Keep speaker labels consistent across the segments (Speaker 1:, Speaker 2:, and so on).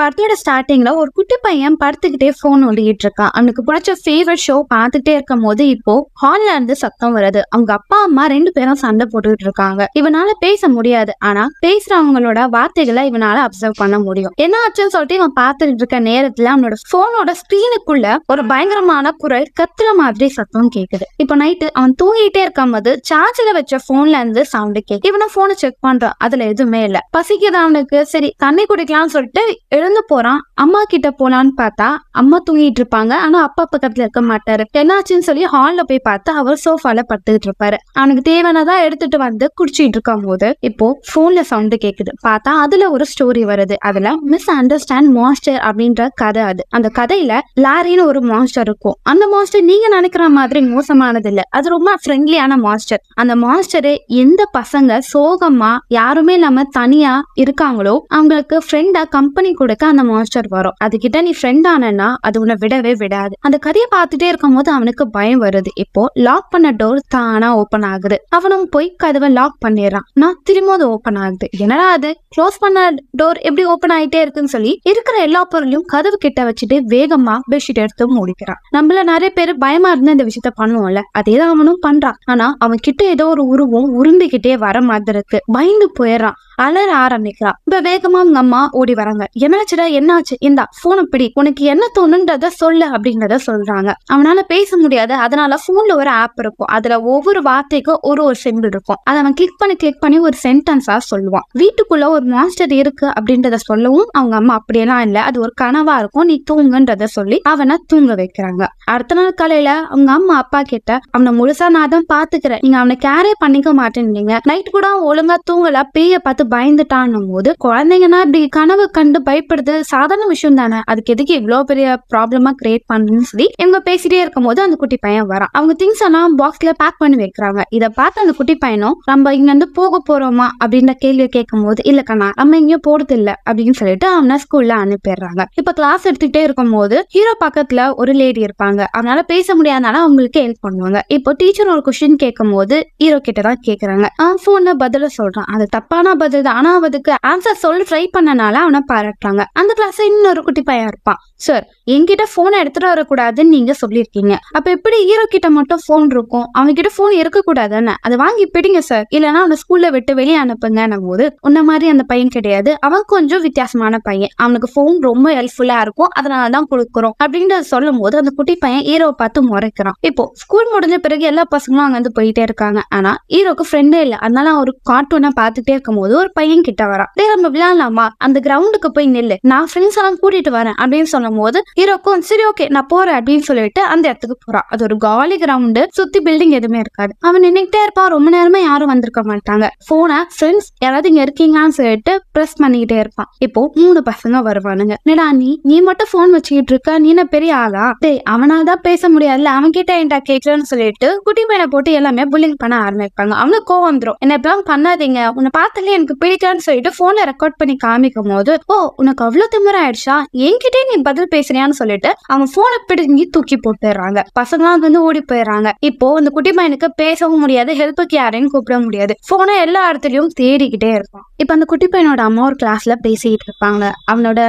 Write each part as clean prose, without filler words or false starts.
Speaker 1: படத்தோட ஸ்டார்டிங்ல ஒரு குட்டி பையன் படுத்துக்கிட்டே போன் ஓடிக்கிட்டு இருக்கான். அவனுக்கு பிடிச்ச ஃபேவரட் ஷோ பார்த்துட்டே இருக்கும் போது இப்போ ஹால்ல இருந்து சத்தம் வருது. அவங்க அப்பா அம்மா 2 பேரும் சண்டை போட்டுக்கிட்டு இருக்காங்க. இவனால பேச முடியாது, ஆனா பேசுறவங்களோட வார்த்தைகளை இவனால அப்சர்வ் பண்ண முடியும். என்ன ஆச்சுன்னு சொல்லிட்டு இவன் பார்த்துட்டு இருக்க நேரத்துல அவனோட போனோட ஸ்கிரீனுக்குள்ள ஒரு பயங்கரமான குரல் கத்துற மாதிரி சத்தம் கேக்குது. இப்போ நைட்டு அவன் தூங்கிட்டே இருக்கும் போது சார்ஜ்ல வச்ச போன்ல இருந்து சவுண்ட் கேக்கு. இவனை போனை செக் பண்றான், அதுல எதுவுமே இல்ல. பசிக்குது அவனுக்கு, சரி தண்ணி குடிக்கலாம்னு சொல்லிட்டு எழுந்து போறான். அம்மா கிட்ட போலான்னு பார்த்தா அம்மா தூங்கிட்டு இருப்பாங்க, ஆனா அப்பா பக்கத்துல இருக்க மாட்டாரு. என்னாச்சுன்னு சொல்லி ஹால்ல போய் பார்த்தா அவர் சோஃபால படுத்துக்கிட்டு இருப்பாரு. அவனுக்கு தேவையானதா எடுத்துட்டு வந்து குடிச்சிட்டு இருக்கும் போது இப்போ போன்ல சவுண்ட் கேக்குது. பார்த்தா அதுல ஒரு ஸ்டோரி வருது. அதுல மிஸ் அண்டர்ஸ்டாண்ட் மான்ஸ்டர் அப்படின்ற கதை. அது அந்த கதையில லாரின்னு ஒரு மான்ஸ்டர் இருக்கும். அந்த மான்ஸ்டர் நீங்க நினைக்கிற மாதிரி மோசமானது இல்ல, அது ரொம்ப ஃப்ரெண்ட்லியான மான்ஸ்டர். அந்த மான்ஸ்டரு எந்த பசங்க சோகமா யாருமே இல்லாம தனியா இருக்காங்களோ அவங்களுக்கு ஃப்ரெண்டா கம்பெனி கொடுக்க அந்த மான்ஸ்டர் வரும். அதுகிட்ட நீ ஃப்ரெண்ட் ஆனா அது உன்னை விடவே விடாது. அந்த கதையை பார்த்துட்டே இருக்கும் போது அவனுக்கு பயம் வருது. இப்போ லாக் பண்ண டோர் தானா ஓபன் ஆகுது. அவனும் போய் கதவை லாக் பண்ணிடுறான். நான் திரும்ப அது ஓபன் ஆகுது. என்னடா அது க்ளோஸ் பண்ண டோர் எப்படி ஓபன் ஆயிட்டே இருக்குன்னு சொல்லி இருக்கிற எல்லா பொருளையும் கதவு கிட்ட வச்சுட்டு வேகமா பெட்ஷீட் எடுத்து முடிக்கிறான். நம்மள நிறைய பேர் பயமா இருந்து இந்த விஷயத்த பண்ணுவோம்ல, அதேதான் அவனும் பண்றான். ஆனா அவன் கிட்ட ஏதோ ஒரு உருவம் உருண்டுகிட்டே வர மாதிரி இருக்கு. பயந்து போயிடுறான், அலற ஆரம்பிக்கிறான். இப்ப வேகமா அவங்க அம்மா ஓடி வராங்க. என்னாச்சுடா, என்னாச்சு, இந்தா போனை பிடி, உனக்கு என்ன தோணுன்றத சொல்லு அப்படின்றத சொல்றாங்க. அவனால பேச முடியாது, அதனால போன்ல ஒரு ஆப் இருக்கும். அதுல ஒவ்வொரு வார்த்தைக்கும் ஒரு சிம்பிள் இருக்கும். அதை அவன் கிளிக் பண்ணி ஒரு சென்டென்ஸா சொல்லுவான். வீட்டுக்குள்ள ஒரு மான்ஸ்டர் இருக்கு அப்படின்றத சொல்லவும் அவங்க அம்மா அப்படியெல்லாம் இல்ல, அது ஒரு கனவா இருக்கும், நீ தூங்குன்றத சொல்லி அவனை தூங்க வைக்கிறாங்க. அடுத்த நாள் காலையில அவங்க அம்மா அப்பா கிட்ட அவனை முழுசா நான் தான் பாத்துக்கிறேன், நீங்க அவனை கேரே பண்ணிக்க மாட்டேன்னீங்க, நைட் கூட ஒழுங்கா தூங்கல, பேய பார்த்து பயந்துட்டான்னும் போது குழந்தைங்கன்னா இப்படி கனவு கண்டு பயப்படுது சாதாரண விஷயம் தானே, அதுக்கு எதுக்கு இவ்வளவு பெரிய ப்ராப்ளமா கிரியேட் பண்ணுன்னு சொல்லி இவங்க பேசிட்டே இருக்கும் போது அந்த குட்டி பையன் வரான். அவங்க திங்ஸ் எல்லாம் பாக்ஸ்ல பேக் பண்ணி வைக்கிறாங்க. இதை பார்த்து அந்த குட்டி பையனும் நம்ம இங்க இருந்து போக போறோமா அப்படின்ற கேள்வியை கேட்கும் போது இல்ல கண்ணா நம்ம எங்கேயும் போறது இல்ல அப்படின்னு சொல்லிட்டு அவனை ஸ்கூல்ல அனுப்பிடுறாங்க. இப்ப கிளாஸ் எடுத்துக்கிட்டே இருக்கும் போது ஹீரோ பக்கத்துல ஒரு லேடி இருப்பாங்க. அதனால பேச முடியாதனால அவங்களுக்கு ஹெல்ப் பண்ணுவாங்க. இப்போ டீச்சர் ஒரு கொஸ்டின் கேட்கும் போது ஹீரோ கிட்டதான் கேக்குறாங்க. போன்ல பதில சொல்றான். அது தப்பான பதில், ஆனா அதுக்கு ஆன்சர் சொல்ல ட்ரை பண்ணனால அவனை பாராட்டுறாங்க. அந்த கிளாஸ்ல இன்னொரு குட்டி பையன் இருப்பான். சார் என்கிட்ட போனை எடுத்துட்டு வரக்கூடாதுன்னு நீங்க சொல்லிருக்கீங்க, அப்ப எப்படி ஹீரோ கிட்ட மட்டும் போன் இருக்கும், அவங்க கிட்ட போன் இருக்க கூடாதுன்னு, அதை வாங்கி பிடிங்க சார், இல்லைன்னா அவனை ஸ்கூல்ல விட்டு வெளியே அனுப்புங்க போது உன்ன மாதிரி அந்த பையன் கிடையாது, அவன் கொஞ்சம் வித்தியாசமான பையன், அவனுக்கு போன் ரொம்ப ஹெல்ப்ஃபுல்லா இருக்கும், அதனாலதான் கொடுக்குறோம் அப்படின்றத சொல்லும் போது அந்த குட்டி பையன் ஹீரோவை பார்த்து முறைக்கிறான். இப்போ ஸ்கூல் முடிஞ்ச பிறகு எல்லா பசங்களும் அங்க வந்து போயிட்டே இருக்காங்க. ஆனா ஹீரோக்கு ஃப்ரெண்டே இல்ல. அதனால ஒரு கார்ட்டூனை பார்த்துட்டே இருக்கும் போது ஒரு பையன் கிட்ட வரான். நம்ம விளையாடலாமா, அந்த கிரவுண்டுக்கு போய் நில்லு, நான் ஃப்ரெண்ட்ஸ் எல்லாம் கூட்டிட்டு வரேன் அப்படின்னு சொல்லும் போது ஹீரோக்கும் சரி ஓகே நான் போறேன் அப்படின்னு சொல்லிட்டு அந்த இடத்துக்கு போறான். அது ஒரு காலி கிரவுண்டு, சுத்தி பில்டிங் எதுவுமே இருக்காது. அவன் நின்னுக்கிட்டே இருப்பான். ரொம்ப நேரமா யாரும் வந்திருக்க மாட்டாங்க. போனை ஃப்ரெண்ட்ஸ் யாராவது இங்க இருக்கீங்கன்னு சொல்லிட்டு பிரஸ் பண்ணிக்கிட்டே இருப்பான். இப்போ 3 பசங்க வருவானுங்க. என்னடா நீ மட்டும் போன் வச்சுக்கிட்டு இருக்க, நீ என்ன பெரிய ஆளா, டேய் அவனால தான் பேச முடியாதுல்ல, அவன் கிட்ட என்கிட்ட கேட்கலன்னு சொல்லிட்டு குட்டி பையனை போட்டு எல்லாமே புல்லிங் பண்ண ஆரம்பிப்பாங்க. அவனுக்கு கோவம் வந்துடும். என்ன இப்பெல்லாம் பண்ணாதீங்க, உன்னை பார்த்தாலே எனக்கு பிடிக்கலன்னு சொல்லிட்டு போன்ல ரெக்கார்ட் பண்ணி காமிக்கும் போது ஓ உனக்கு அவ்வளவு திமிர ஆயிடுச்சா, என்கிட்டே நீ பதில் பேசுறியான்னு சொல்லிட்டு அவன் போனை பிடிங்கி தூக்கி போட்டுறாங்க. பசங்க வந்து ஓடி போயிடுறாங்க. இப்போ இந்த குட்டி பையனுக்கு பேசவும் முடியாது, ஹெல்ப்புக்கு யாரையும் கூப்பிட முடியாது. போனை எல்லா இடத்துலயும் தேடிக்கிட்டே இருப்பான். இப்ப அந்த குட்டி பையனோட அம்மா ஒரு கிளாஸ்ல பேசிட்டு இருப்பாங்க. அவனோட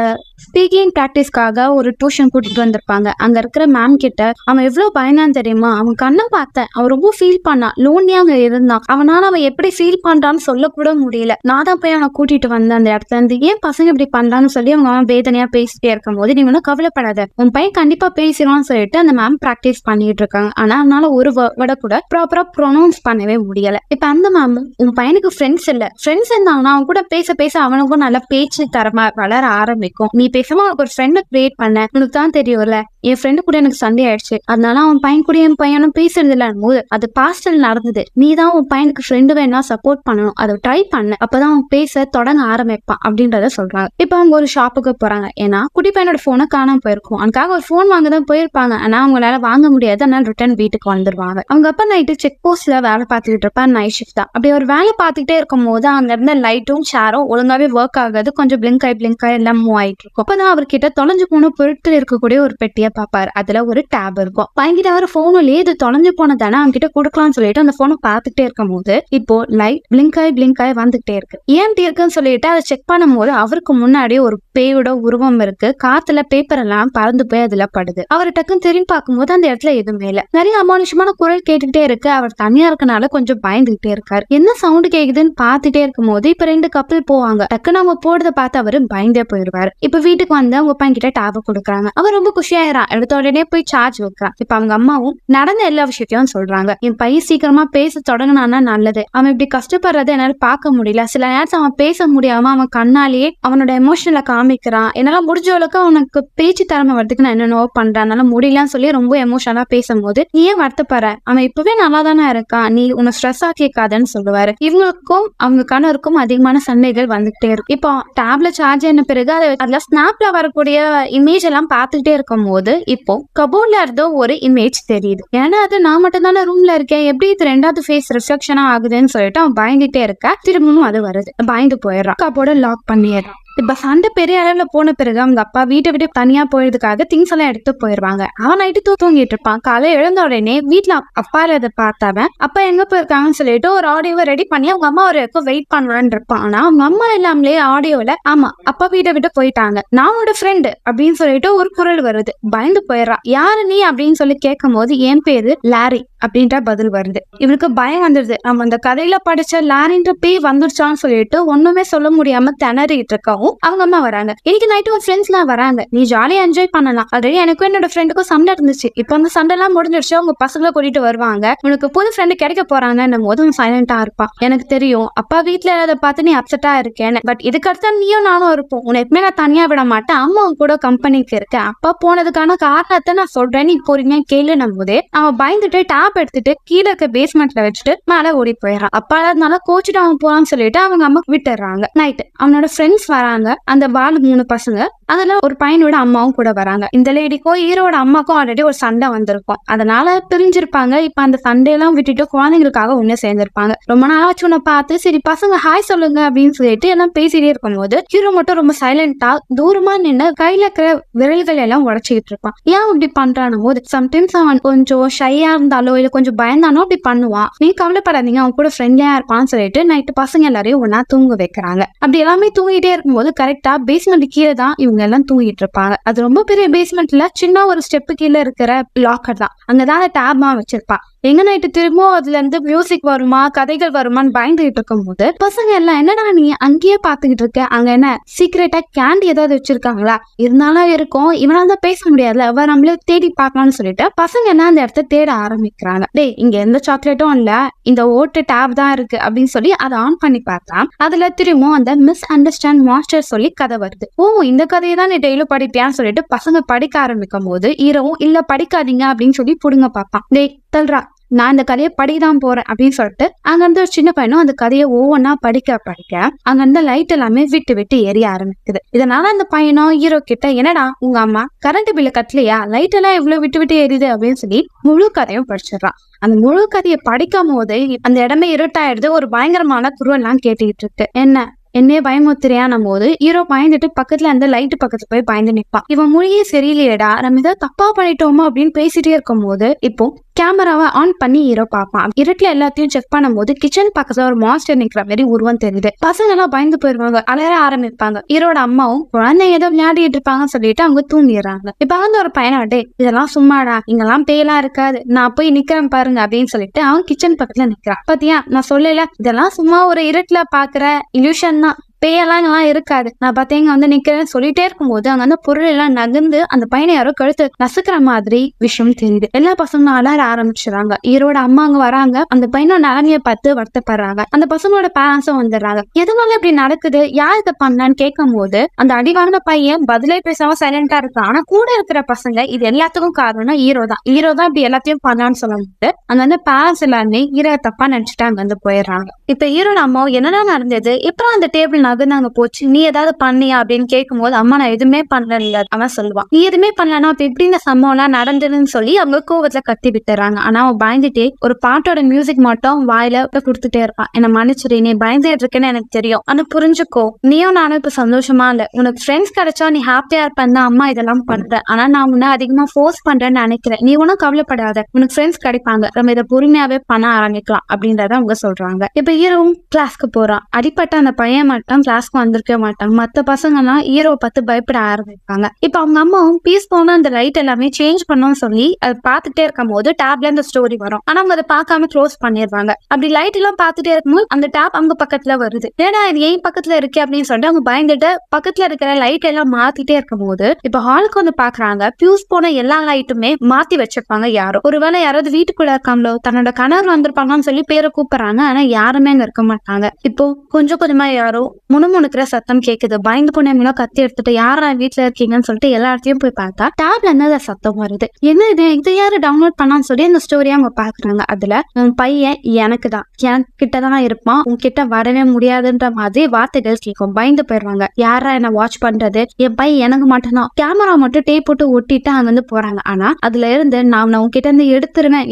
Speaker 1: ஸ்பீக்கிங் பிராக்டிஸ்க்காக ஒரு டியூஷன் கூட்டிட்டு வந்திருப்பாங்க. அங்க இருக்கிற மேம் கிட்ட அவன் எவ்வளவு பயனான்னு தெரியுமா, அவன் கண்ணை பார்த்தேன், அவன் ரொம்ப ஃபீல் பண்ணான், லோன்லியா அங்க இருந்தான், அவனால அவன் எப்படி ஃபீல் பண்றான்னு சொல்ல கூட முடியல, நான் தான் போய் அவனை கூட்டிட்டு வந்தேன் அந்த இடத்துல இருந்து, ஏன் பசங்க இப்படி பண்றான்னு சொல்லி அவங்க வேதனையா பேசிட்டே இருக்கும் போது நீ ஒன்னும் கவலைப்படாத, உன் பையன் கண்டிப்பா பேசிடுவான்னு சொல்லிட்டு அந்த மேம் பிராக்டிஸ் பண்ணிட்டு இருக்காங்க. ஆனா அவனால ஒரு வேர்டை கூட ப்ராப்பரா ப்ரொனவுன்ஸ் பண்ணவே முடியல. இப்ப அந்த மேம் உன் பையனுக்கு ஃப்ரெண்ட்ஸ் இல்ல, ஃப்ரெண்ட்ஸ் இருந்தாங்கன்னா அவன் கூட பேச பேச அவனுக்கும் நல்ல பேச்சு தரமா வளர ஆரம்பிக்கும், நீ பேசாம அவனுக்கு ஒரு ஃப்ரெண்டை கிரியேட் பண்ண, உனக்கு தான் தெரியும்ல என் ஃப்ரெண்டு கூட எனக்கு சண்டே ஆயிடுச்சு, அதனால அவன் பையன் கூட என் பையனும் பேசுறது இல்ல போது அது பாஸ்டல் நடந்தது, நீ தான் உன் பையனுக்கு ஃப்ரெண்டு வேணா சப்போர்ட் பண்ணணும், அதை ட்ரை பண்ண, அப்பதான் அவன் பேச தொடங்க ஆரம்பிப்பான் அப்படின்றத சொல்றாங்க. இப்ப அவங்க ஒரு ஷாப்புக்கு போறாங்க. ஏன்னா குட்டி பையனோட போனை காணாம போயிருக்கும். அவனுக்காக ஒரு போன் வாங்கதான் போயிருப்பாங்க. ஆனா அவங்களால வாங்க முடியாது, அதனால ரிட்டர்ன் வீட்டுக்கு வந்துருவாங்க. அவங்க அப்பா நைட்டு செக் போஸ்ட்ல வேலை பார்த்துக்கிட்டு இருப்பா, நைட் ஷிஃப்ட் தான். அப்படி ஒரு வேலை பார்த்துக்கிட்டே இருக்கும் போது அங்க இருந்த லைட்டும் சேரும் ஒழுங்காவே ஒர்க் ஆகாது, கொஞ்சம் பிளிங்க் ஆகி எல்லாம் மூவ் ஆயிட்டு இருக்கும். அப்பதான் அவர்கிட்ட தொலைஞ்சு போன பொருட்கள் இருக்கக்கூடிய ஒரு பெட்டியை பாப்பாரு. அதுல ஒரு டேப் இருக்கும். வாங்கிட்டு அவர் போன்லயே இது தொலைஞ்சு போனதானே அவங்க கிட்ட கொடுக்கலாம்னு சொல்லிட்டு அந்த போனை பார்த்துட்டே இருக்கும் போது இப்போ லைட் பிளிங்க் ஆகி வந்துகிட்டே இருக்கு. ஏன் இருக்குன்னு சொல்லிட்டு அதை செக் பண்ணும் போது அவருக்கு முன்னாடி ஒரு பேயோட உருவம் இருக்கு. காத்துல பேப்பர் எல்லாம் பறந்து போய் அதுல படுது. அவர் டக்குன்னு திரும்பி பார்க்கும்போது அந்த இடத்துல எதுவுமே இல்ல. நிறைய அமானுஷமான குரல் கேட்டுக்கிட்டே இருக்கு. அவர் தனியா இருக்கனால கொஞ்சம் பயந்துகிட்டே இருக்காரு. என்ன சவுண்ட் கேக்குதுன்னு பாத்துட்டே இருக்கும் போது இப்ப 2 கப்பல் போவாங்க. டக்குன்னு அவங்க போறத பார்த்து அவரு பயந்தே போயிருவாரு. இப்ப வீட்டுக்கு வந்து அவங்க அப்பா கிட்ட டேப் கொடுக்குறாங்க. அவர் ரொம்ப குஷியாயிரான். எடுத்த உடனே போய் சார்ஜ் வைக்கிறான். இப்ப அவங்க அம்மாவும் நடந்த எல்லா விஷயத்தையும் சொல்றாங்க. என் பையன் சீக்கிரமா பேச தொடங்கினான்னா நல்லது. அவன் இப்படி கஷ்டப்படுறத என்னால பார்க்க முடியல. சில நேரத்துல அவன் பேச முடியாம அவன் கண்ணாலேயே அவனோட எமோஷனல காமிக்கிறான். என்னால முடிஞ்ச அளவுக்கு அவனுக்கு பேச்சு திறமை வரதுக்கு நான் என்னென்னவோ பண்றேன். அதனால முடியலன்னு சொல்லி ரொம்ப எமோஷனலா பேசும்போது நீ ஏன் வருத்தப்படுற, அவன் இப்பவே நல்லா தானே இருக்கான், நீ உன்னை ஸ்ட்ரெஸ் ஆக்கிக்காதன்னு சொல்லுவாரு. இவங்களுக்கும் அவங்க கணவருக்கும் அதிகமான சண்டைகள் வந்துகிட்டே இருக்கும். இப்போ டேப்ல சார்ஜ் ஆன பிறகு அதுல ஸ்னாப்ல வரக்கூடிய இமேஜ் எல்லாம் பார்த்துக்கிட்டே இருக்கும் போது இப்போ கபோர்ட்ல இருந்தோ ஒரு இமேஜ் தெரியுது. ஏன்னா அது நான் மட்டும் தானே ரூம்ல இருக்கேன், எப்படி இது 2வது ஃபேஸ் ரிஃப்ளெக்ஷனா ஆகுதுன்னு சொல்லிட்டு அவன் பயந்துட்டே இருக்க. திரும்பவும் அது வருது. பயந்து போயிடுறான். கபோர்ட லாக் பண்ணிடுறான். இப்ப சண்டை பெரிய அளவுல போன பிறகு அவங்க அப்பா வீட்டை விட்டு தனியா போயிறதுக்காக திங்ஸ் எல்லாம் எடுத்து போயிருவாங்க. அவன் நைட்டு தூங்கிட்டு இருப்பான். காலை எழுந்த உடனே வீட்டுல அப்பா அதை பார்த்தவன் அப்பா எங்க போயிருக்காங்கன்னு சொல்லிட்டு ஒரு ஆடியோவை ரெடி பண்ணி அவங்க அம்மா ஒரு வெயிட் பண்ணுவான்னு இருப்பான். ஆனா அவங்க அம்மா இல்லாமலே ஆடியோல ஆமா அப்பா வீட்டை விட்டு போயிட்டாங்க, நான் உன்னோட ஃப்ரெண்டு அப்படின்னு சொல்லிட்டு ஒரு குரல் வருது. பயந்து போயிடுறான். யாரு நீ அப்படின்னு சொல்லி கேட்கும் போது என் பேரு லாரி அப்படின்ற பதில் வருது. இவருக்கு பயம் வந்துருது. நம்ம அந்த கதையில படிச்ச லாரின்ற பேய் வந்துருச்சான்னு சொல்லிட்டு ஒண்ணுமே சொல்ல முடியாம திணறிட்டு இருக்கவும் அவங்க அம்மா வராங்க. இன்னைக்கு நைட்டு உன் ஃப்ரெண்ட்ஸ் எல்லாம் வராங்க, நீ ஜாலியா என்ஜாய் பண்ணலாம். ஆல்ரெடி எனக்கும் என்னோட ஃப்ரெண்டுக்கும் சண்டை இருந்துச்சு, இப்ப அந்த சண்டை எல்லாம் முடிஞ்சிருச்சு, அவங்க பசங்களை கூட்டிட்டு வருவாங்க, உனக்கு புது ஃப்ரெண்டு கிடைக்க போறாங்கன்னும் போது சைலண்டா இருப்பான். எனக்கு தெரியும் அப்பா வீட்டுல அதை பார்த்து நீ அப்செட்டா இருக்கேன்னு, பட் இதுக்கடுத்த நீயும் நானும் இருப்போம், உன்னை எப்பவுமே நான் தனியா விட மாட்டேன், அம்மா கூட கம்பெனிக்கு இருக்கேன், அப்பா போனதுக்கான காரணத்தை நான் சொல்றேன், நீ பொறுமையா கேளுன்னும் போதே அவன் பயந்துட்டு டேப் எடுத்துட்டு கீழே இருக்க பேஸ்மெண்ட்ல வச்சுட்டு மேல ஓடி போயிடறான். அப்பா அதனால கோச்சுட்டு அவன் போறான்னு சொல்லிட்டு அவங்க அம்மா விட்டுறாங்க. நைட்டு அவனோட ஃப்ரெண்ட்ஸ் வராங்க. அந்த பால் 3 பசங்க, அதுல ஒரு பையனோட அம்மாவும் கூட வராங்க. இந்த லேடிக்கும் ஹீரோட அம்மாக்கும் ஆல்ரெடி ஒரு சண்டை வந்திருக்கும், அதனால பிரிஞ்சிருப்பாங்க. இப்ப அந்த சண்டையெல்லாம் விட்டுட்டு குழந்தைங்களுக்காக ஒண்ணு சேர்ந்திருப்பாங்க. ரொம்ப நாளாச்சு உன்னை பார்த்து, சரி பசங்க ஹாய் சொல்லுங்க அப்படின்னு சொல்லிட்டு எல்லாம் பேசிட்டே இருக்கும் போது ஹீரோ மட்டும் ரொம்ப சைலண்டா தூரமா நின்று கையில இருக்கிற விரல்கள் எல்லாம் உடைச்சிக்கிட்டு இருப்பான். ஏன் இப்படி பண்றான போது சம்டைம்ஸ் அவன் கொஞ்சம் ஷையா இருந்தாலோ இல்ல கொஞ்சம் பயந்தானோ அப்படி பண்ணுவான், நீ கவலைப்படாதீங்க அவன் கூட ஃப்ரெண்ட்லியா இருப்பான்னு சொல்லிட்டு நைட்டு பசங்க எல்லாரையும் ஒன்னா தூங்க வைக்கிறாங்க. அப்படி எல்லாமே தூங்கிட்டே இருக்கும்போது கரெக்டா பேஸ்மெண்ட் கீழே தான் இவங்க எல்லாம் தூங்கிட்டு இருப்பாங்க. அது ரொம்ப பெரிய பேஸ்மெண்ட்ல சின்ன ஒரு ஸ்டெப்பு கீழே இருக்கிற லாக்கர் தான். அங்கதான் டேப் வச்சிருப்பான். எங்க நைட்டு திரும்பவும் அதுல இருந்து மியூசிக் வருமா கதைகள் வருமான்னு பயந்துகிட்டு இருக்கும் போது பசங்க எல்லாம் என்னடா நீ அங்கேயே பாத்துக்கிட்டு இருக்க, அங்க என்ன சீக்கிரட்டா கேண்டி ஏதாவது வச்சிருக்காங்களா, இருந்தாலும் இருக்கும், இவனால தான் பேச முடியாதுல, அவ நம்மள தேடி பார்க்கலாம்னு சொல்லிட்டு பசங்க என்ன அந்த இடத்த தேட ஆரம்பிக்கிறாங்க. டேய் இங்க எந்த சாக்லேட்டும் இல்ல, இந்த ஓட்டு டேப் தான் இருக்கு அப்படின்னு சொல்லி அதை ஆன் பண்ணி பார்த்தா அதுல திரும்பவும் அந்த மிஸ் அண்டர்ஸ்டாண்ட் மாஸ்டர் சொல்லி கதை வருது. ஓ இந்த கதையை தான் நீ டெய்லி படிப்பியான்னு சொல்லிட்டு பசங்க படிக்க ஆரம்பிக்கும் போது ஹீரோவும் இல்ல படிக்காதீங்க அப்படின்னு சொல்லி புடுங்க பார்ப்பான். டேய் தல்றா, நான் இந்த கதையை படிக்கதான் போறேன் அப்படின்னு சொல்லிட்டு அங்க இருந்து ஒரு சின்ன பையனும் அந்த கதையை ஒவ்வொன்னா படிக்க அங்க இருந்த லைட் எல்லாமே விட்டு விட்டு எரிய ஆரம்பிக்குது. இதனால அந்த பையனும் ஹீரோ கிட்ட என்னடா உங்க அம்மா கரண்ட் பில்ல கட்டலையா, லைட் எல்லாம் இவ்வளவு விட்டு விட்டு எரியுது அப்படின்னு சொல்லி முழு கதையும் படிச்சிடறான். அந்த முழு கதையை படிக்கும் போது அந்த இடமே இருட்டாயிடுது. ஒரு பயங்கரமான குரல் எல்லாம் கேட்டுக்கிட்டு இருக்கு. என்னையே பயமுத்திரியான போது ஹீரோ பயந்துட்டு பக்கத்துல அந்த லைட்டு பக்கத்துல போய் பயந்து நிற்பான். இவன் மொழியே சரியில்லையடா, நம்ம ஏதாவது தப்பா பண்ணிட்டோமோ அப்படின்னு பேசிட்டே இருக்கும் போது இப்போ கேமராவை ஆன் பண்ணி ஹீரோ பார்ப்பான். இருட்டுல எல்லாத்தையும் செக் பண்ணும் போது கிச்சன் பக்கத்துல ஒரு மாஸ்டர் நிக்கிற மாதிரி உருவம் தெரியுது. பசங்க எல்லாம் பயந்து போயிருவாங்க, அலற ஆரம்பிப்பாங்க. ஹீரோட அம்மாவும் குழந்தைங்க ஏதோ விளையாடிட்டு இருப்பாங்கன்னு சொல்லிட்டு அவங்க தூங்கிடுறாங்க. இப்ப வந்து ஒரு பையனாட்டே இதெல்லாம் சும்மாடா, இங்கெல்லாம் பேயெல்லாம் இருக்காது, நான் போய் நிக்கிறேன் பாருங்க அப்படின்னு சொல்லிட்டு அவன் கிச்சன் பக்கத்துல நிக்கிறான். பாத்தியா நான் சொல்லல, இதெல்லாம் சும்மா ஒரு இருட்டுல பாக்குற இல்யூஷன் தான், பேயெல்லாம் இங்கெல்லாம் இருக்காது, நான் பார்த்தேங்க வந்து நிக்கிறேன்னு சொல்லிட்டே இருக்கும்போது அங்க அந்த பொருள் எல்லாம் நகர்ந்து அந்த பையனை யாரோ கழுத்து நசுக்கிற மாதிரி விஷயம் தெரியுது. எல்லா பசங்களும் அலற ஆரம்பிச்சுறாங்க. ஹீரோட அம்மா அங்க வராங்க. அந்த பையனோட நிலைமையை பார்த்து வருத்தப்படுறாங்க. அந்த பசங்களோட பேரண்ட்ஸும் வந்துடுறாங்க. எதனால இப்படி நடக்குது, யார் இதை பண்ணான்னு கேட்கும் போது அந்த அடிவாங்கின பையன் பதிலே பேசாம சைலண்டா இருக்கான். ஆனா கூட இருக்கிற பசங்க இது எல்லாத்துக்கும் காரணம் ஹீரோ தான் இப்படி எல்லாத்தையும் பண்ணான்னு சொல்லும் போது அங்க வந்து பேரண்ட்ஸ் எல்லாருமே ஹீரோ தப்பா நினைச்சிட்டு அங்க வந்து போயிடுறாங்க. இப்ப ஹீரோட அம்மா என்னென்ன நடந்தது, எப்பறம் அந்த டேபிள் நகர்ந்தாங்க போச்சு, நீ ஏதாவது பண்ணியா அப்படின்னு கேட்கும் போது அம்மா நான் எதுவுமே பண்ணல அவன் சொல்லுவான். நீ எதுவுமே பண்ணலன்னா அப்ப எப்படி இந்த சம்பவம் எல்லாம் நடந்ததுன்னு சொல்லி அவங்க கோவத்துல கத்தி விட்டுறாங்க. ஆனா அவன் பயந்துட்டே ஒரு பாட்டோட மியூசிக் மட்டும் வாயில கொடுத்துட்டே இருப்பான். என்ன மன்னிச்சிரு, நீ பயந்துட்டு இருக்கேன்னு எனக்கு தெரியும், ஆனா புரிஞ்சுக்கோ, நீயும் நானும் இப்ப சந்தோஷமா இல்ல, உனக்கு ஃப்ரெண்ட்ஸ் கிடைச்சா நீ ஹாப்பியா இருப்பேன் அம்மா இதெல்லாம் பண்ற, ஆனா நான் உன்னை அதிகமா ஃபோர்ஸ் பண்றேன்னு நினைக்கிறேன், நீ ஒன்னும் கவலைப்படாத, உனக்கு ஃப்ரெண்ட்ஸ் கிடைப்பாங்க, நம்ம இதை பொறுமையாவே பண்ண ஆரம்பிக்கலாம் அப்படின்றத அவங்க சொல்றாங்க. இப்ப ஹீரோவும் கிளாஸ்க்கு போறான். அடிப்பட்ட அந்த பையன் மட்டும் எல்லாம் கிளாஸ்க்கு வந்திருக்கவே மாட்டாங்க. மத்த பசங்கன்னா ஹீரோ பார்த்து பயப்பட ஆரம்பிப்பாங்க. இப்ப அவங்க அம்மாவும் பீஸ்ஃபுல்லா அந்த லைட் எல்லாமே சேஞ்ச் பண்ணணும்னு சொல்லி அதை பார்த்துட்டே இருக்கும் போது டேப்ல இந்த ஸ்டோரி வரும். ஆனா அவங்க அதை பார்க்காம க்ளோஸ் பண்ணிடுவாங்க. அப்படி லைட் எல்லாம் பார்த்துட்டே இருக்கும்போது அந்த டேப் அவங்க பக்கத்துல வருது. ஏன்னா இது ஏன் பக்கத்துல இருக்கு அப்படின்னு சொல்லிட்டு அவங்க பயந்துட்டு பக்கத்துல இருக்கிற லைட் எல்லாம் மாத்திட்டே இருக்கும் போது இப்ப ஹாலுக்கு வந்து பாக்குறாங்க. பியூஸ் போன எல்லா லைட்டுமே மாத்தி வச்சிருப்பாங்க யாரோ. ஒருவேளை யாராவது வீட்டுக்குள்ள இருக்காங்களோ, தன்னோட கணவர் வந்திருப்பாங்கன்னு சொல்லி பேரை கூப்பிடுறாங்க. ஆனா யாருமே அங்க இருக்க மாட்டாங்க. இப்போ கொஞ்சம் கொஞ்சமா யாரோ முணுமுணுக்கிற சத்தம் கேக்குது. பயந்து போன கத்தி எடுத்துட்டு யாரா வீட்டுல இருக்கீங்கன்னு சொல்லிட்டு எல்லா இடத்தையும் போய் பார்த்தா டேப்ல என்ன சத்தம் வருது. என்ன இது யாரு டவுன்லோட் பண்ணான்னு சொல்லி அந்த ஸ்டோரியா அவங்க பாக்குறாங்க. அதுல உன் பையன் எனக்குதான், கிட்டதான் இருப்பான், உன்கிட்ட வரவே முடியாதுன்ற மாதிரி வார்த்தைகள் கேட்கும். பயந்து போயிடுவாங்க. யாரா என்ன வாட்ச் பண்றது, என் பையன் எனக்கு மட்டும்தான். கேமரா மட்டும் டேப் போட்டு ஒட்டிட்டு அங்க வந்து போறாங்க. ஆனா அதுல இருந்து நான் உன்கிட்ட இருந்து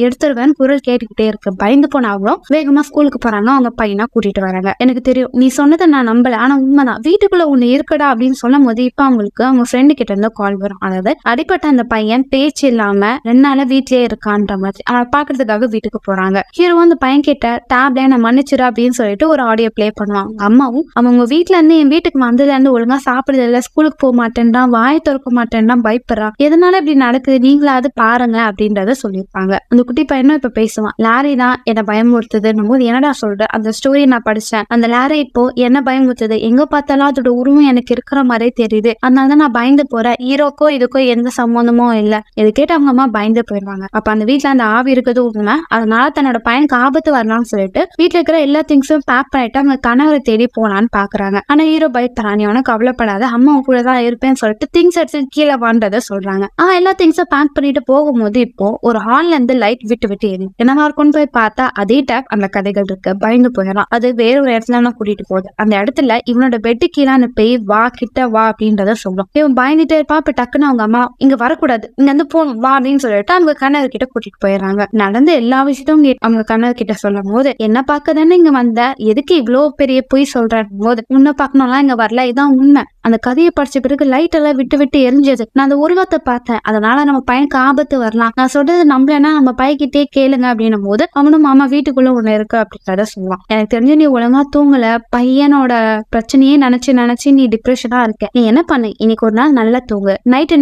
Speaker 1: எடுத்துருவேன் குரல் கேட்டுக்கிட்டே இருக்கு. பயந்து போன அவங்களும் வேகமா ஸ்கூலுக்கு போறாங்க. அவங்க பையனா கூட்டிட்டு வராங்க. எனக்கு தெரியும் நீ சொன்னதை நான் நம்பல, ஆனா உண்மைதான், வீட்டுக்குள்ள ஒண்ணு இருக்குடா அப்படின்னு சொல்லும் போது இப்ப அவங்களுக்கு அவங்க ஃப்ரெண்டு கிட்ட இருந்து கால் வரும். அதாவது அடிப்பட்ட அந்த பையன் பேச்சு இல்லாம 2 நாளா வீட்லயே இருக்கான்ற மாதிரி பாக்குறதுக்காக வீட்டுக்கு போறாங்க. ஹீரோ அந்த பையன் கிட்ட டேப்ல நான் மன்னிச்சிரு அப்படின்னு சொல்லிட்டு ஒரு ஆடியோ பிளே பண்ணுவாங்க. அம்மாவும் அவங்க வீட்டுல இருந்து என் வீட்டுக்கு வந்ததுல இருந்து ஒழுங்கா சாப்பிடுறது இல்ல, ஸ்கூலுக்கு போக மாட்டேன்டா, வாய் திறக்க மாட்டேன்டா, பயப்படுறா, எதனால இப்படி நடக்குது நீங்களாவது பாருங்க அப்படின்றத சொல்லியிருப்பாங்க. அந்த குட்டி பையனும் இப்ப பேசுவான். லாரி தான் என்ன பயமுறுத்துதுன்னும் போது என்னடா சொல்ற, அந்த ஸ்டோரி நான் படிச்சேன், அந்த லாரி இப்போ என்ன பயமுறுத்துது, எங்க பார்த்தாலும் அதோட உருவம் எனக்கு இருக்கிற மாதிரியே தெரியுது, அதனாலதான் நான் பயந்து போறேன், ஹீரோக்கோ இதுக்கோ எந்த சம்பந்தமும் இல்ல. இது கேட்டு அவங்க அம்மா பயந்து போயிடுவாங்க. அப்ப அந்த வீட்டுல அந்த ஆவி இருக்கிறது உண்மை, அதனால தன்னோட பையனுக்கு ஆபத்து வரலாம்னு சொல்லிட்டு வீட்டுல இருக்கிற எல்லா திங்ஸும் பேக் பண்ணிட்டு அவங்க கணவரை தேடி போலான்னு பாக்குறாங்க. ஆனா ஹீரோ பயப்படுறான். நீ அவனை கவலைப்படாத, அம்மா கூட தான் இருப்பேன்னு சொல்லிட்டு திங்ஸ் எடுத்து கீழே வான்றத சொல்றாங்க. எல்லா திங்ஸும் பேக் பண்ணிட்டு போகும்போது இப்போ ஒரு ஹால்ல இருந்து லைட் விட்டு எரியும். என்னவா இருக்கும்னு போய் பார்த்தா அதே டேப் அந்த கதைகள் இருக்கு. பயந்து போயிடலாம். அது வேற ஒரு இடத்துல கூட்டிட்டு போகுது. அந்த இடத்துல இவனோட பெட்டு கீழே அந்த பேய் வா கிட்ட வா அப்படின்றத சொல்லும். இவன் பயந்துட்டே இருப்பா. இப்ப டக்குன்னு அவங்க அம்மா இங்க வரக்கூடாது, இங்க வந்து போகணும் வா அப்படின்னு சொல்லிட்டு அவங்க கணவர் கிட்ட கூட்டிட்டு போயிடுறாங்க. நடந்து எல்லா விஷயத்தையும் அவங்க கணவர் கிட்ட சொல்லும் போது என்ன பார்க்கதானே இங்க வந்த, எதுக்கு இவ்வளவு பெரிய பொய் சொல்றேன் போது உன்னை பார்க்கணும்லாம் இங்க வரல, இதான் உண்மை. அந்த கதையை படிச்ச பிறகு லைட் எல்லாம் விட்டு எரிஞ்சது. நான் அந்த உருவத்தை பார்த்தேன், அதனால நம்ம பையனுக்கு ஆபத்து வரலாம், நான் சொல்றது நம்பலன்னா நம்ம பையன்கிட்டே கேளுங்க அப்படின்னும் போது அவனும் மாமா வீட்டுக்குள்ள ஒண்ணு இருக்கு அப்படின்றத சொல்லுவான். எனக்கு தெரிஞ்சு நீ ஒழுங்கா தூங்கல, பையனோட பிரச்சனையே நினைச்சு நீ டிப்ரெஷனா இருக்க, நீ என்ன பண்ணு, இன்னைக்கு ஒரு நாள் நல்லா தூங்கு, நைட்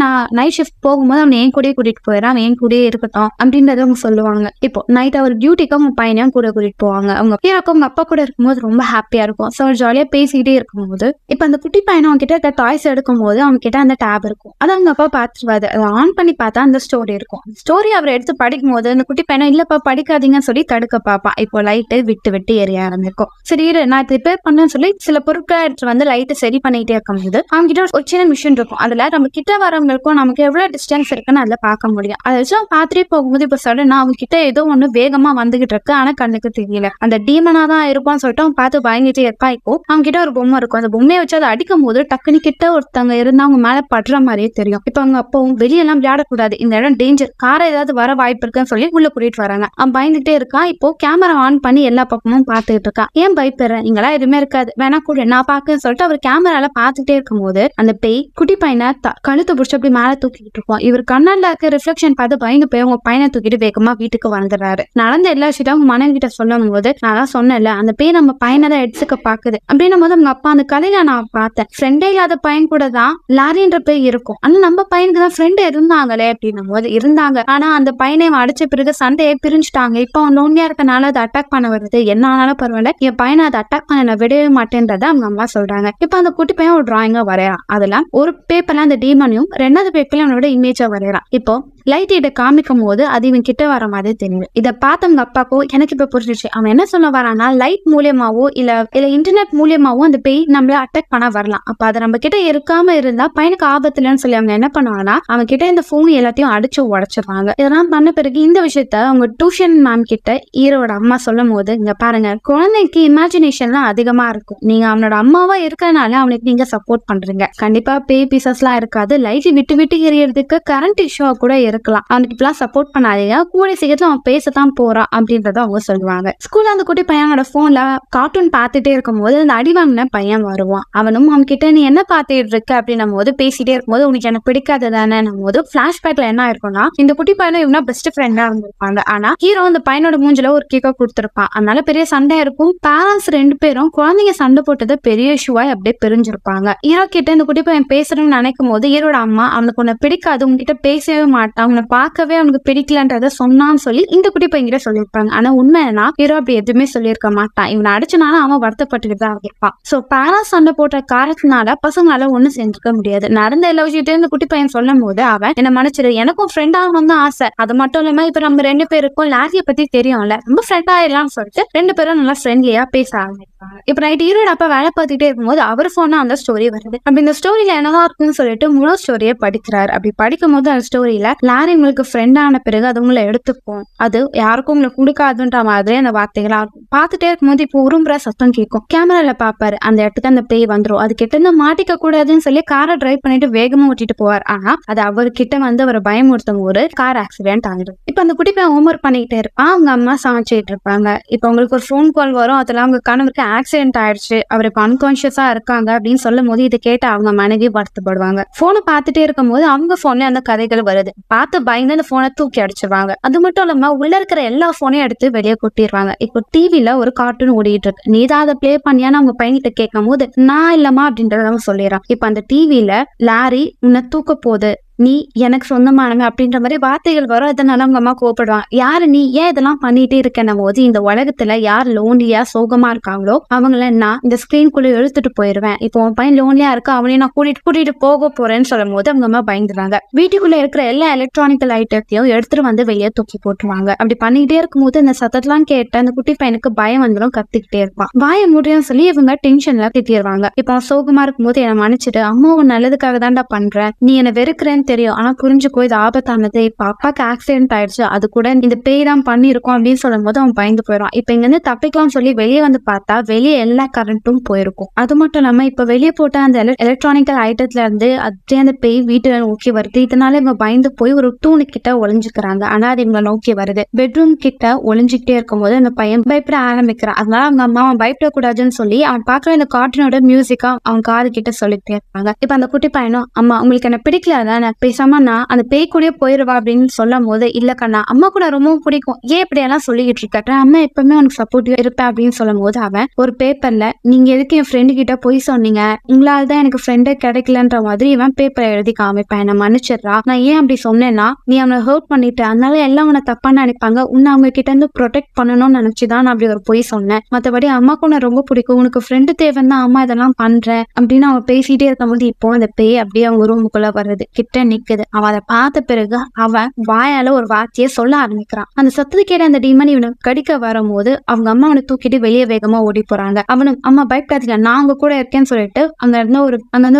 Speaker 1: ஷிஃப்ட் போகும்போது அவனை என் கூடயே கூட்டிட்டு போயிடான், அவன் என் கூடயே இருக்கட்டும் அப்படின்றத அவங்க சொல்லுவாங்க. இப்போ நைட் அவர் டியூட்டிக்கு அவங்க பையனையும் கூட கூட்டிட்டு போவாங்க. அவங்க அவங்க அப்பா கூட இருக்கும்போது ரொம்ப ஹாப்பியா இருக்கும். ஸோ அவர் ஜாலியா பேசிக்கிட்டே இருக்கும்போது இப்ப அந்த குட்டி பையனை அவங்க கிட்ட டாய்ஸ் எடுக்கும் போது அவங்க கிட்ட அந்த டேப் இருக்கும். அதை அவங்க அப்பா பார்த்துருவாரு. அதை ஆன் பண்ணி பார்த்தா அந்த ஸ்டோரி இருக்கும். ஸ்டோரி அவர் எடுத்து படிக்கும் போது அந்த குட்டி பையனை இல்லப்பா படிக்காதீங்கன்னு சொல்லி தடுக்க பார்ப்பான். இப்போ லைட்டு விட்டு எரிய ஆரம்பிக்கும். சரி நான் ரிப்பேர் பண்ணேன்னு சொல்லி சில பொருட்களை எடுத்து வந்து லைட்டை சரி பண்ணிக்கிட்டே இருக்கும்போது அவங்க கிட்ட ஒரு சின்ன மிஷின் இருக்கும். அதுல நம்ம கிட்ட வரவங்களுக்கும் நமக்கு எவ்வளவு டிஸ்டன்ஸ் இருக்குன்னு அதுல பார்க்க முடியும். அதை வச்சு அவன் பார்த்துட்டே போகும்போது இப்ப சடனா அவங்க கிட்ட ஏதோ ஒண்ணு வேகமா வந்துகிட்டு இருக்கு. ஆனா கண்ணுக்கு தெரியல. அந்த டீமனா தான் இருப்பான்னு சொல்லிட்டு அவன் பார்த்து பயந்துட்டே இருப்பா. இப்போ அவங்க கிட்ட ஒரு பொம்மை இருக்கும். அந்த பொம்மையை வச்சு அதை அடிக்கும் போது டக்குனு கிட்ட ஒருத்தவங்க இருந்தா அவங்க மேல படுற மாதிரியே தெரியும். இப்ப அவங்க அப்பவும் வெளியெல்லாம் விளையாடக்கூடாது, இந்த இடம் டேஞ்சர், காரை ஏதாவது வர வாய்ப்பு இருக்குன்னு சொல்லி உள்ள கூட்டிட்டு வராங்க. அவன் பயந்துட்டே இருக்கான். இப்போ கேமரா ஆன் பண்ணி எல்லா பக்கமும் பார்த்துட்டு இருக்கான். ஏன் பயப்படுற, இங்கெல்லாம் எதுவுமே இருக்காது, வேணா கூட நான் பாக்குன்னு சொல்லிட்டு அவர் கேமரால பார்த்துட்டே இருக்கும் போது அந்த பேய் குட்டி பையனை கழுத்தை பிடிச்சி அப்படி மேல தூக்கிட்டு இருப்போம். இவர் கண்ணால இருக்க ரிஃப்ளெக்ஷன் பார்த்து பயந்து போய் அவங்க பையனை தூக்கிட்டு வேகமா வீட்டுக்கு வந்துடுறாரு. நடந்த எல்லா விஷயத்தையும் அவங்க மனைவி கிட்ட சொல்லும் போது நான் தான் சொன்னேன்ல, அந்த பேய் நம்ம பையனை தான் எடுத்துக்க பாக்குது அப்படின்னும் போது அவங்க அப்பா அந்த கதையில நான் பார்த்தேன், ஃப்ரெண்டே இல்லாத பையன் கூட தான் லாரின்ற பேய் இருக்கும், ஆனா நம்ம பையனுக்கு தான் ஃப்ரெண்ட் இருந்தாங்களே அப்படின்னும் போது இருந்தாங்க, ஆனா அந்த பையனை அடிச்ச பிறகு சண்டையை பிரிஞ்சுட்டாங்க. இப்போ அவன் லோன்லியா இருக்கனால அதை அட்டாக் பண்ண வருது, என்ன ஆனாலும் பரவாயில்ல, என் பையனை அதை அட்டாக் பண்ண நான் விடவே மாட்டேன்றத அவங்க அம்மா சொல்றாங்க. இப்ப அந்த குட்டி பையன் ஒரு டிராயிங்கா வரையறான். அதெல்லாம் ஒரு பேப்பர்ல அந்த டீமனையும் 2வது பேப்பர்ல அவனோட இமேஜா வரையறான். இப்போ லைட் இதை காமிக்கும் போது அது இவன் கிட்ட வர மாதிரி தெரியுது. இதை பார்த்தவங்க அப்பாக்கோ எனக்கு இப்ப புரிஞ்சிச்சு. அவன் என்ன சொல்ல வரானா, லைட் மூலியமாவோ இல்ல இன்டர்நெட் மூலியமாவோ அந்த பேய் நம்மள அட்டாக் பண்ண வரலாம். அப்ப அதை நம்ம கிட்ட இருக்காம இருந்தா பையனுக்கு ஆபத்து இல்லைன்னு சொல்லி அவங்க என்ன பண்ணுவாங்கன்னா அவன் கிட்ட இந்த போன் எல்லாத்தையும் அடிச்சு உடைச்சிருவாங்க. இதெல்லாம் பண்ண பிறகு இந்த விஷயத்த அவங்க டியூஷன் மேம் கிட்ட ஹீரோட அம்மா சொல்லும் போது, இங்க பாருங்க, குழந்தைக்கு இமேஜினேஷன்லாம் அதிகமா இருக்கும், நீங்க அவனோட அம்மாவா இருக்கனால அவனுக்கு நீங்க சப்போர்ட் பண்றீங்க, கண்டிப்பா பேய் பீசஸ் எல்லாம் இருக்காது, லைட் விட்டு எரியறதுக்கு கரண்ட் இஷ்யூ கூட இருக்கலாம், அவனுக்கு இப்பெல்லாம் சப்போர்ட் பண்ணாதீங்க, கூட சீக்கிரத்துல அவன் பேசத்தான் போறான் அப்படின்றத அவங்க சொல்லுவாங்க. ஸ்கூல்ல அந்த குட்டி பையனோட போன்ல கார்ட்டூன் பார்த்துட்டே இருக்கும் போது அந்த அடி வாங்கின பையன் வருவான். அவனும் அவன் கிட்ட நீ என்ன பாத்துட்டு இருக்க அப்படின்னும் போது பேசிட்டே இருக்கும்போது உனக்கு எனக்கு பிடிக்காது தானே போது பிளாஷ்பேக்ல என்ன இருக்கும்னா இந்த குட்டி பையனும் இவனா பெஸ்ட் ஃப்ரெண்டா இருந்திருப்பாங்க. ஆனா ஹீரோ அந்த பையனோட மூஞ்சில ஒரு கிக்க கொடுத்திருப்பான். அதனால பெரிய சண்டை இருக்கும். பேரண்ட்ஸ் 2 பேரும் குழந்தைங்க சண்டை போட்டது பெரிய இஷ்யூவா அப்படியே பிரிஞ்சிருப்பாங்க. ஹீரோ கிட்ட இந்த குட்டி பையன் பேசணும்னு நினைக்கும் போது ஹீரோட அம்மா அவனுக்கு உன்னை பிடிக்காது, உங்ககிட்ட பேசவே மாட்டான், அவனை பார்க்கவே அவனுக்கு பிடிக்கலன்றத சொன்னான்னு சொல்லி இந்த குட்டி பையன் கிட்ட சொல்லியிருப்பாங்க. ஆனா உண்மையா ஹீரோ அப்படி எதுவுமே சொல்லியிருக்க மாட்டான். இவனை அடிச்சனால அவன் வருத்தப்பட்டுட்டு தான் இருப்பான். சோ பேரண்ட்ஸ் சண்டை போட்ட காரணத்தினால பசங்களால ஒண்ணு செஞ்சுக்க முடியாது. நடந்த எல்லா விஷயத்தையும் இந்த குட்டி பையன் சொல்லும் போது அவன் என்ன மன்னிச்சிரு, எனக்கும் ஃப்ரெண்ட் ஆகணும் தான் ஆசை, அது மட்டும் இல்லாம இப்ப நம்ம 2 பேருக்கும் லாரியை பத்தி தெரியும்ல, ரொம்ப ஃப்ரெண்ட் ஆயிடலாம்னு சொல்லிட்டு 2 பேரும் நல்லா ஃப்ரெண்ட்லியா பேச ஆரம்பிப்பாங்க. இப்ப நைட் ஹீரோட அப்ப வேலை பார்த்துட்டே இருக்கும்போது அவர் போனா அந்த ஸ்டோரி வருது. அப்படி இந்த ஸ்டோரியில என்னதான் இருக்குன்னு சொல்லிட்டு முழு ஸ்டோரியை படிக்கிறாரு. அப்படி படிக்கும் போது அந்த ஸ்டோரியில லாரி உங்களுக்கு ஃப்ரெண்ட் ஆன பிறகு அது உங்களை எடுத்துக்கும், அது யாருக்கும் உங்களை கொடுக்காதுன்ற மாதிரி அந்த வார்த்தைகளா இருக்கும். பார்த்துட்டே இருக்கும்போது இப்போ உரும்புற சத்தம் கேட்கும். கேமரால பாப்பாரு, அந்த இடத்துக்கு அந்த பேய் வந்துரும். அது கிட்ட இருந்து மாட்டிக்க கூடாதுன்னு சொல்லி காரை டிரைவ் பண்ணிட்டு வேகமா ஓட்டிட்டு போவார். ஆனா அது அவர்கிட்ட வந்து அவரை பயமுறுத்தும் ஒரு கார் ஆக்சிடென்ட் ஆகிடும். இப்ப அந்த குட்டி பையன் ஹோம்ஒர்க் பண்ணிக்கிட்டே இருப்பான். அவங்க அம்மா சமைச்சிட்டு இருப்பாங்க. இப்ப உங்களுக்கு ஒரு போன் கால் வரும். அதுல அவங்க கணவருக்கு ஆக்சிடென்ட் ஆயிடுச்சு, அவர் இப்ப அன்கான்சியஸா இருக்காங்க அப்படின்னு சொல்லும் போது இதை கேட்டு அவங்க மனைவி வருத்தப்படுவாங்க. போனை பார்த்துட்டே இருக்கும் போது அவங்க போன்ல அந்த கதைகள் வருது. பார்த்து பயந்து அந்த போனை தூக்கி அடிச்சிருவாங்க. அது மட்டும் இல்லாம உள்ள இருக்கிற எல்லா போனையும் எடுத்து வெளியே கொட்டிடுவாங்க. இப்போ டிவில ஒரு கார்ட்டூன் ஓடிட்டு இருக்கு, நீதான் அதை பிளே பண்ணியான்னு அவங்க பையன்கிட்ட கேட்கும் போது நான் இல்லமா அப்படின்றத சொல்லிடுறான். இப்ப அந்த டிவில லாரி உன்னை தூக்க போகுது, நீ எனக்கு சொந்தமானவன் அப்படின்ற மாதிரி வார்த்தைகள் வரும். அதனால அவங்க அம்மா கோவப்படுவாங்க. யாரு நீ, ஏன் இதெல்லாம் பண்ணிட்டே இருக்கேன் போது இந்த உலகத்துல யார் லோன்லியா சோகமா இருக்காங்களோ அவங்கள நான் இந்த ஸ்கிரீன்குள்ள இழுத்துட்டு போயிருவேன். இப்போ உன் பையன் லோன்லியா இருக்கா, அவனையும் நான் கூட்டிட்டு போக போறேன்னு சொல்லும் போது அவங்க அம்மா பயந்துறாங்க. வீட்டுக்குள்ள இருக்கிற எல்லா எலக்ட்ரானிக்கல் ஐட்டத்தையும் எடுத்துட்டு வந்து வெளியே தூக்கி போட்டுருவாங்க. அப்படி பண்ணிக்கிட்டே இருக்கும்போது இந்த சத்தத்தெல்லாம் கேட்டு அந்த குட்டி பையனுக்கு பயம் வந்துடும், கத்திக்கிட்டே இருப்பான். வாய முடியும் சொல்லி இவங்க டென்ஷன்ல திட்டிடுவாங்க. இப்போ அவன் சோகமா இருக்கும்போது என்னை மன்னிச்சிட்டு, அம்மா உன் நல்லதுக்காக தான்டா பண்றேன், நீ என்ன வெறுக்கிறேன்னு தெரியும், ஆனா புரிஞ்சுக்கோ இது ஆபத்தானது, இப்ப அப்பாக்கு ஆக்சிடென்ட் ஆயிடுச்சு, அது கூட இந்த பேய் தான் பண்ணிருக்கோம் அப்படின்னு சொல்லும் போது அவன் பயந்து போயிடும். இப்ப இங்க இருந்து தப்பிக்கலாம் சொல்லி வெளியே வந்து பார்த்தா வெளியே எல்லா கரண்ட்டும் போயிருக்கும். அது மட்டும் இல்லாம இப்ப வெளியே போட்ட அந்த எலக்ட்ரானிக்கல் ஐட்டத்துல இருந்து அப்படியே அந்த பேய் வீட்டுல நோக்கி வருது. இதனால இவங்க பயந்து போய் ஒரு தூணு கிட்ட ஒளிஞ்சுக்கிறாங்க. ஆனா அது இவங்க நோக்கி வருது. பெட்ரூம் கிட்ட ஒளிஞ்சுக்கிட்டே இருக்கும் போது அந்த பையன் பயப்பட ஆரம்பிக்கிறான். அதனால அவங்க அம்மா அவன் பயப்படக்கூடாதுன்னு சொல்லி அவன் பாக்குற இந்த கார்ட்டூனோட மியூசிக்கா அவன் காது கிட்ட சொல்லிட்டே இருப்பாங்க. இப்ப அந்த குட்டி பையனும் அம்மா உங்களுக்கு என்ன பிடிக்கல தானே, பேசாம நான் அந்த பேய் கூடயே போயிருவா அப்படின்னு சொல்லும் போது இல்ல கண்ணா அம்மா கூட ரொம்ப பிடிக்கும், ஏன் இப்படி எல்லாம் சொல்லிக்கிட்டு இருக்க, அம்மா எப்பவுமே உனக்கு சப்போர்ட்டிவா இருப்பேன் அப்படின்னு சொல்லும் போது அவன் ஒரு பேப்பர்ல நீங்க எதுக்கு என் ஃப்ரெண்டு கிட்ட போய் சொன்னீங்க, உங்களால தான் எனக்கு ஃப்ரெண்டே கிடைக்கலன்ற மாதிரி இவன் பேப்பரை எழுதி காமிப்பேன், என்ன மன்னிச்சிடுறா, நான் ஏன் அப்படி சொன்னேன்னா நீ அவனை ஹர்ட் பண்ணிட்டு அதனால எல்லாம் உன்னை தப்பா நினைப்பாங்க, உன்னை அவங்க கிட்ட இருந்து ப்ரொடெக்ட் பண்ணணும்னு நினைச்சுதான் நான் அப்படி ஒரு பொய் சொன்னேன், மற்றபடி அம்மாக்கு உன்னை ரொம்ப பிடிக்கும், உனக்கு ஃப்ரெண்டு தேவைன்னு தான் அம்மா இதெல்லாம் பண்றேன் அப்படின்னு அவன் பேசிட்டே இருக்கும்போது இப்போ அந்த பேய் அப்படியே அவங்க ரூமுக்குள்ள வருது, கிட்ட நிக்குது. அவன் அதை பார்த்த பிறகு அவன் வாயால ஒரு வார்த்தையை சொல்ல ஆரம்பிக்கிறான். அந்த சத்தத்தை கேட்ட அந்த டீமன் இவனுக்கு கடிக்க வரும்போது அவங்க அம்மா அவனை தூக்கிட்டு வெளியே வேகமா ஓடி போறாங்க. அவனும் அம்மா பயப்படாதீங்க நான் அவங்க கூட இருக்கேன்னு சொல்லிட்டு அங்க இருந்து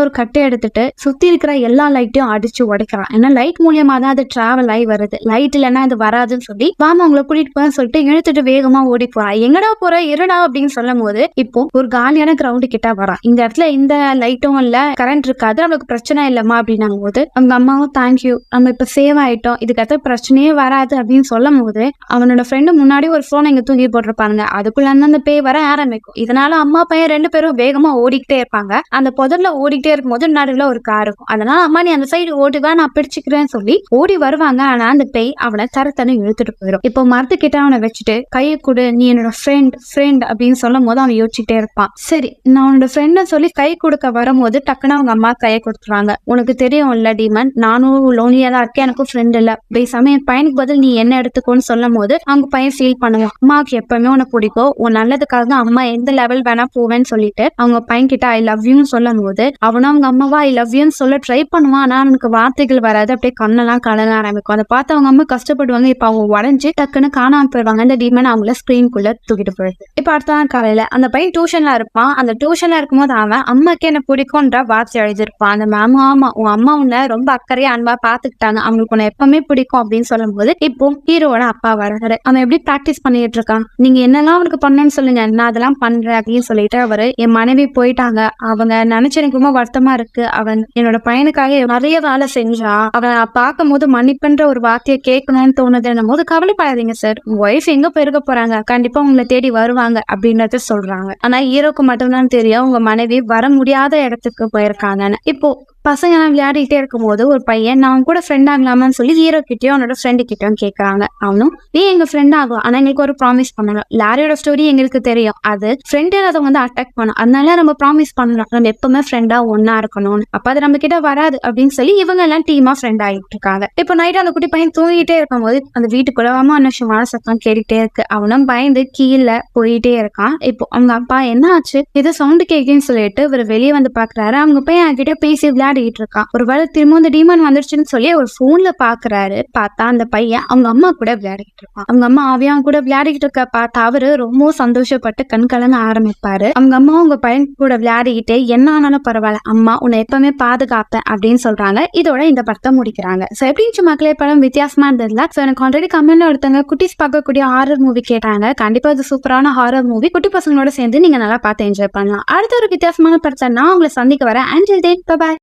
Speaker 1: ஒரு கட்டை எடுத்துட்டு சுத்தி இருக்கிற எல்லா லைட்டையும் அடிச்சு உடைக்கிறான். ஏன்னா லைட் மூலியமா தான் அது டிராவல் ஆகி வருது, லைட் இல்லைன்னா அது வராதுன்னு சொல்லி வாமா அவங்களை கூட்டிட்டு போன்னு சொல்லிட்டு இழுத்துட்டு வேகமா ஓடி போறான். எங்கடா போற இருடா அப்படின்னு சொல்லும் போது இப்போ ஒரு காலியான கிரவுண்டு கிட்ட வரான். இந்த இடத்துல இந்த லைட்டும் இல்ல கரண்ட் இருக்காது, நம்மளுக்கு பிரச்சனை இல்லம்மா அப்படின்னும் போது அவங்க அம்மாவும் தேங்க்யூ நம்ம இப்ப சேவ் ஆயிட்டோம், இதுக்கடுத்த பிரச்சனையே வராது அப்படின்னு சொல்லும் போது அவனோட ஃப்ரெண்டு முன்னாடி ஒரு போன் இங்க தூக்கி போட்டிருப்பாங்க. அதுக்குள்ள அந்த பேய் வர ஆரம்பிக்கும். இதனால அம்மா பையன் 2 பேரும் வேகமா ஓடிக்கிட்டே இருப்பாங்க. அந்த புதர்ல ஓடிக்கிட்டே இருக்கும்போது நடுவுல ஒரு கார் இருக்கும். அதனால அம்மா நீ அந்த சைடு ஓடிவா நான் பிடிச்சுக்கிறேன்னு சொல்லி ஓடி வருவாங்க. ஆனா அந்த பேய் அவனை தரத்தனு இழுத்துட்டு போயிடும். இப்போ மரத்துக்கிட்ட அவனை வச்சுட்டு கையை கொடு நீ என்னோட ஃப்ரெண்ட் அப்படின்னு சொல்லும் போது அவன் யோசிச்சுட்டே இருப்பான். சரி நான் உன்னோட ஃப்ரெண்ட சொல்லி கை கொடுக்க வரும்போது டக்குன்னு அவங்க அம்மா கையை கொடுத்துருவாங்க. உனக்கு தெரியும் இல்ல டீமன், நானும் லோனியா தான் இருக்கேன், எனக்கும் ஃப்ரெண்ட் இல்ல, பேசாம என் பையனுக்கு பதில் நீ என்ன எடுத்துக்கோன்னு சொல்லும் போது அவங்க பையன் ஃபீல் பண்ணுவான். அம்மாவுக்கு எப்பவுமே உனக்கு பிடிக்கும், உன் நல்லதுக்காக அம்மா எந்த லெவல் வேணா போவேன்னு சொல்லிட்டு அவங்க பையன் கிட்ட ஐ லவ் யூன்னு சொல்லும் போது அவனும் அவங்க அம்மாவா ஐ லவ் யூன்னு சொல்ல ட்ரை பண்ணுவான். ஆனா அவனுக்கு வார்த்தைகள் வராது, அப்படியே கண்ணெல்லாம் கலங்க ஆரம்பிக்கும். அதை பார்த்து அவங்க அம்மா கஷ்டப்படுவாங்க. இப்ப அவங்க உடஞ்சு டக்குன்னு காணாம போயிடுவாங்க. இந்த டீமன் அவங்கள ஸ்கிரீன்குள்ள தூக்கிட்டு போயிடுது. இப்ப அடுத்த நாள் காலையில அந்த பையன் டியூஷன்ல இருப்பான். அந்த டியூஷன்ல இருக்கும்போது அவன் அம்மாக்கு என்ன பிடிக்கும்ன்ற வார்த்தை எழுதிருப்பான். அந்த மேமும் ஆமா உன் அம்மா உன்னை ரொம்ப அக்கறையா அன்பா பாத்துக்கிட்டாங்க, அவங்களுக்கு உன்னை எப்பவுமே பிடிக்கும் அப்படின்னு சொல்லும் போது இப்போ ஹீரோவோட அப்பா வர்றாரு. அவன் எப்படி பிராக்டிஸ் பண்ணிட்டு இருக்கான், நீங்க என்னெல்லாம் அவனுக்கு பண்ணணும்னு சொல்லுங்க, நான் அதெல்லாம் பண்றேன் அப்படின்னு சொல்லிட்டு அவரு, என் மனைவி போயிட்டாங்க, அவங்க நினைச்சு எனக்கு ரொம்ப வருத்தமா இருக்கு, அவன் என்னோட பையனுக்காக நிறைய வேலை செஞ்சா, அவன் பார்க்கும் போது மன்னிப்புன்ற ஒரு வார்த்தையை கேட்கணும்னு தோணுதுன்னும் போது கவலைப்படாதீங்க சார், உங்க ஒய்ஃப் எங்க போயிருக்க போறாங்க, கண்டிப்பா உங்களை தேடி வருவாங்க அப்படின்றத சொல்றாங்க. ஆனா ஹீரோக்கு மட்டும்தான் தெரியும் உங்க மனைவி வர முடியாத இடத்துக்கு போயிருக்காங்கன்னு. இப்போ பசங்க எல்லாம் விளையாடிட்டே இருக்கும் போது ஒரு பையன் நான் கூட ஃப்ரெண்ட் ஆகலாமான்னு சொல்லி ஹீரோ கிட்டயும் அவனோட ஃப்ரெண்டு கிட்டயும் கேட்கறாங்க. அவனும் நீ எங்க ஃப்ரெண்ட் ஆகும், ஆனா எங்களுக்கு ஒரு ப்ராமிஸ் பண்ணணும், லாரியோட ஸ்டோரி எங்களுக்கு தெரியும், அது ஃப்ரெண்ட் அதை வந்து அட்டாக் பண்ணும், அதனால நம்ம ப்ராமிஸ் பண்ணலாம் நம்ம எப்பவுமே ஃப்ரெண்டா ஒன்னா இருக்கணும்னு. அப்ப அது நம்ம கிட்ட வராது அப்படின்னு சொல்லி இவங்க எல்லாம் டீமா ஃப்ரெண்ட் ஆகிட்டு இருக்காங்க. இப்போ நைட் அந்த குட்டி பையன் தூங்கிட்டே இருக்கும் போது அந்த வீட்டுக்குள்ள அனுஷமான சத்தம் கேட்டுட்டே இருக்கு. அவனும் பயந்து கீழே போயிட்டே இருக்கான். இப்போ அவங்க அப்பா என்ன ஆச்சு, ஏதோ சவுண்டு கேக்குன்னு சொல்லிட்டு இவர் வெளியே வந்து பாக்குறாரு. அவங்க பையன் என்கிட்ட பேசி விளையாடிட்டு இருக்கான். ஒருவேளை திரும்ப அந்த டீமன் வந்துருச்சுன்னு சொல்லி ஒரு போன்ல பாக்குறாரு. பார்த்தா அந்த பையன் அவங்க அம்மா கூட விளையாடிட்டு இருப்பான். அவங்க அம்மா அவையான் கூட விளையாடிட்டு இருக்க பார்த்தா அவரு ரொம்ப சந்தோஷப்பட்டு கண் கலங்க ஆரம்பிப்பாரு. அவங்க அம்மா உங்க பையன் கூட விளையாடிக்கிட்டே என்ன ஆனாலும் பரவாயில்ல, அம்மா உன்னை எப்பவுமே பாதுகாப்பேன் அப்படின்னு சொல்றாங்க. இதோட இந்த படத்தை முடிக்கிறாங்க. சோ எப்படின்னு மக்களே படம் வித்தியாசமா இருந்ததுல. சோ எனக்கு ஆல்ரெடி கமெண்ட்ல ஒருத்தவங்க குட்டிஸ் பார்க்கக்கூடிய ஹாரர் மூவி கேட்டாங்க. கண்டிப்பா அது சூப்பரான ஹாரர் மூவி, குட்டி பசங்களோட சேர்ந்து நீங்க நல்லா பார்த்து என்ஜாய் பண்ணலாம். அடுத்த ஒரு வித்தியாசமான படத்தை நான் உங்களை சந்திக்க வரேன். Until then, bye bye.